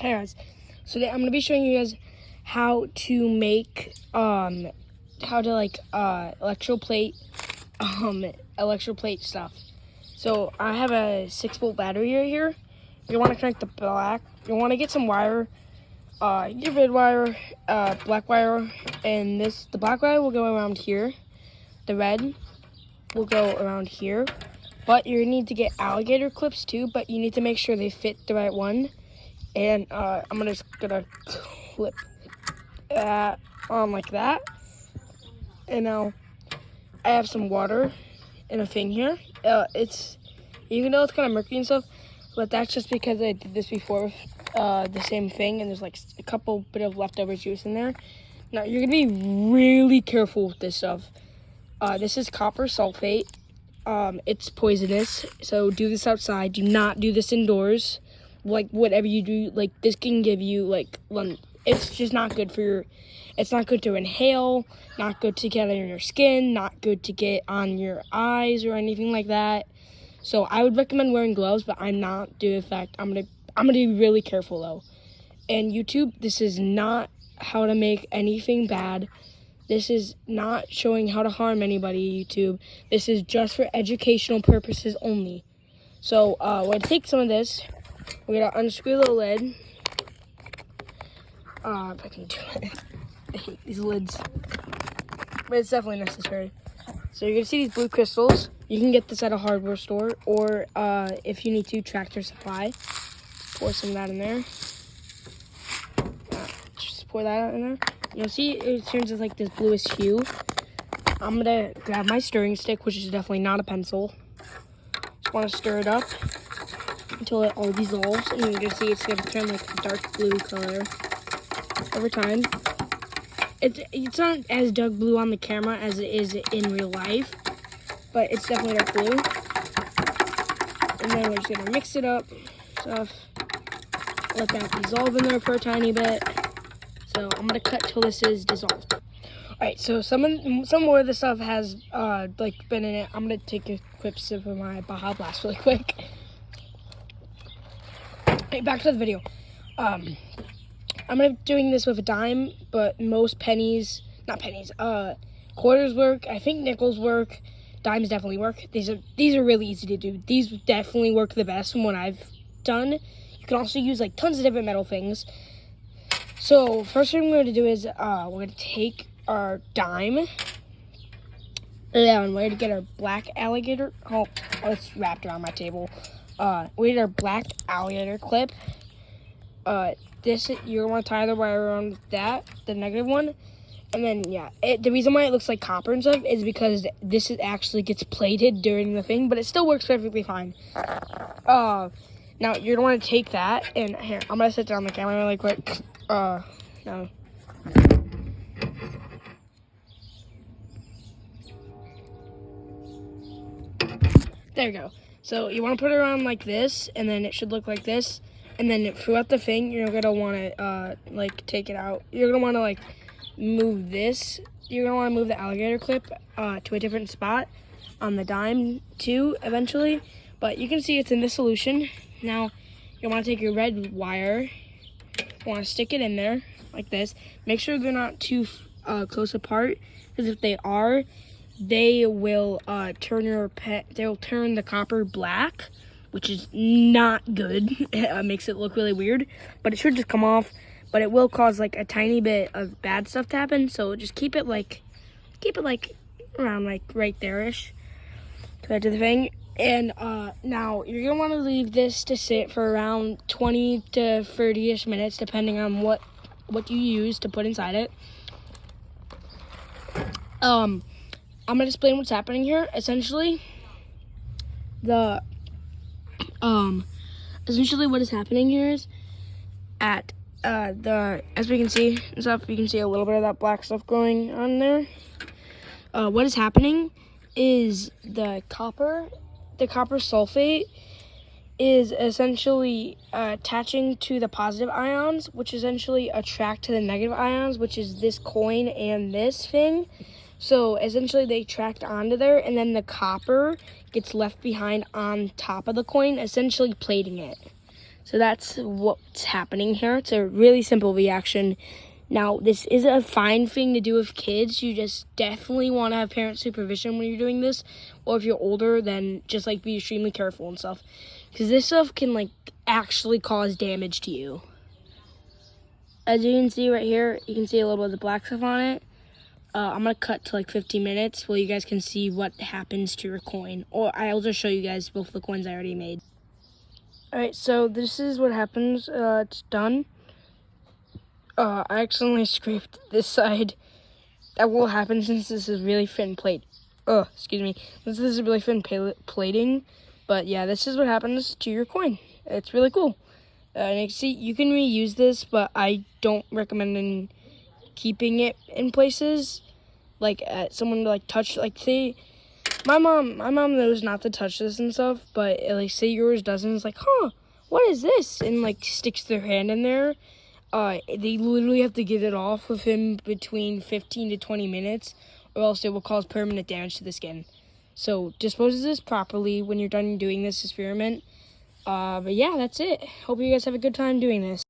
Hey guys, so today I'm gonna be showing you guys how to make electroplate stuff. So I have a 6-volt battery right here. You want to connect the black. You want to get some wire, your red wire, black wire, and the black wire will go around here. The red will go around here. But you need to get alligator clips too. But you need to make sure they fit the right one. And I'm just gonna clip that on like that. And now I have some water in a thing here. Even though it's kind of murky and stuff, but that's just because I did this before, the same thing, and there's like a couple bit of leftover juice in there. Now you're gonna be really careful with this stuff. This is copper sulfate. It's poisonous, so do this outside. Do not do this indoors. Like whatever you do, like this can give you like it's just not good for it's not good to inhale, not good to get on your skin, not good to get on your eyes or anything like that. So I would recommend wearing gloves, but I'm not doing fact. I'm gonna be really careful though. And YouTube, this is not how to make anything bad. This is not showing how to harm anybody, YouTube. This is just for educational purposes only. So we're gonna take some of this. We're gonna unscrew the lid. If I can do it. I hate these lids. But it's definitely necessary. So you're gonna see these blue crystals. You can get this at a hardware store, or if you need to, Tractor Supply. Pour some of that in there. Just pour that out in there. You'll see it turns into like this bluish hue. I'm gonna grab my stirring stick, which is definitely not a pencil. Just wanna stir it up until it all dissolves, and you're gonna see it's gonna turn like a dark blue color over time. It's not as dark blue on the camera as it is in real life, but it's definitely dark blue. And then we're just gonna mix it up, stuff. Let that dissolve in there for a tiny bit. So I'm gonna cut till this is dissolved. All right, so some more of the stuff has been in it. I'm gonna take a quick sip of my Baja Blast really quick. Right, back to the video. I'm gonna be doing this with a dime, but most quarters work. I think nickels work. Dimes definitely work. These are really easy to do. These definitely work the best from what I've done. You can also use like tons of different metal things. So first thing we're gonna do is we're gonna take our dime. And we're gonna get our black alligator. Oh, it's wrapped around my table. We need our black alligator clip. You're gonna want to tie the wire around that, the negative one, and then the reason why it looks like copper and stuff is because this actually gets plated during the thing, but it still works perfectly fine. Now you're gonna want to take that, and here I'm gonna sit down the camera really quick. No. There you go. So you want to put it around like this, and then it should look like this. And then throughout the thing, you're gonna want to take it out. You're gonna want to move this. You're gonna want to move the alligator clip to a different spot on the dime too, eventually. But you can see it's in this solution. Now you want to take your red wire. You want to stick it in there like this. Make sure they're not too close apart, because if they are, they will they'll turn the copper black, which is not good. It makes it look really weird, but it should just come off. But it will cause like a tiny bit of bad stuff to happen. So just keep it around like right there-ish to the thing. And now you're gonna want to leave this to sit for around 20 to 30-ish minutes, depending on what you use to put inside it. I'm gonna explain what's happening here. Essentially, what is happening here is as we can see and stuff, you can see a little bit of that black stuff going on there. What is happening is the copper sulfate is essentially attaching to the positive ions, which essentially attract to the negative ions, which is this coin and this thing. So essentially they tracked onto there, and then the copper gets left behind on top of the coin, essentially plating it. So that's what's happening here. It's a really simple reaction. Now, this is a fine thing to do with kids. You just definitely want to have parent supervision when you're doing this. Or if you're older, then just like be extremely careful and stuff. Because this stuff can like actually cause damage to you. As you can see right here, you can see a little bit of the black stuff on it. I'm going to cut to like 15 minutes where you guys can see what happens to your coin. Or I'll just show you guys both the coins I already made. Alright, so this is what happens. It's done. I accidentally scraped this side. That will happen since this is really thin plate. Excuse me. Since this is really thin plating. But yeah, this is what happens to your coin. It's really cool. And you see, you can reuse this, but I don't recommend keeping it in places like someone like touch. Like say, my mom knows not to touch this and stuff, but like say yours doesn't. It's like, huh, what is this? And like sticks their hand in there. They literally have to get it off within between 15 to 20 minutes, or else it will cause permanent damage to the skin. So dispose of this properly when you're done doing this experiment. But yeah, that's it. Hope you guys have a good time doing this.